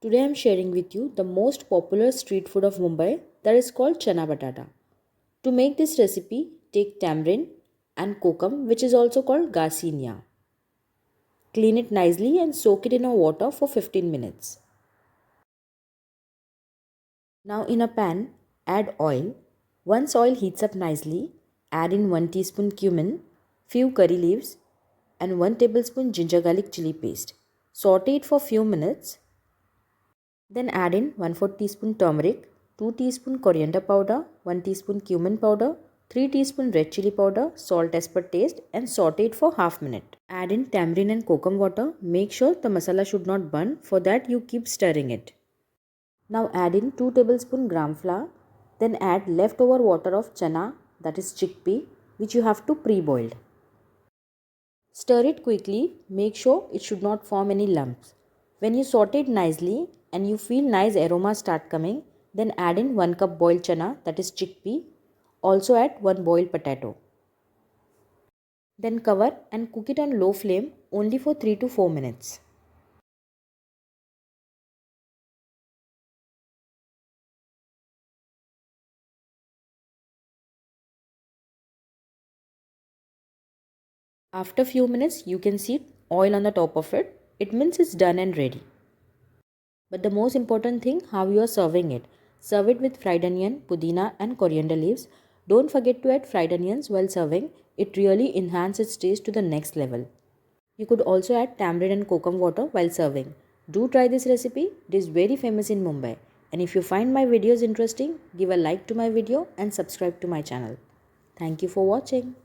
Today I am sharing with you the most popular street food of Mumbai, that is called chana btata. To make this recipe, take tamarind and kokum, which is also called gasinia. Clean it nicely and soak it in a water for 15 minutes. Now in a pan, add oil. Once oil heats up nicely, add in 1 teaspoon cumin, few curry leaves and 1 tablespoon ginger garlic chili paste. Saute it for few minutes. Then add in 1/4 teaspoon turmeric, 2 teaspoon coriander powder, 1 teaspoon cumin powder, 3 teaspoon red chili powder, salt as per taste and saute it for half minute. Add in tamarind and kokum water. Make sure the masala should not burn. For that you keep stirring it. Now add in 2 tablespoon gram flour. Then add leftover water of chana, that is chickpea, which you have to pre-boiled. Stir it quickly, make sure it should not form any lumps. When you saute it nicely and you feel nice aroma start coming, then add in 1 cup boiled chana, that is chickpea. Also add 1 boiled potato. Then cover and cook it on low flame only for 3 to 4 minutes. After few minutes you can see oil on the top of it. It means it's done and ready. But the most important thing, how you are serving it. Serve it with fried onion, pudina and coriander leaves. Don't forget to add fried onions while serving. It really enhances its taste to the next level. You could also add tamarind and kokum water while serving. Do try this recipe. It is very famous in Mumbai. And if you find my videos interesting, give a like to my video and subscribe to my channel. Thank you for watching.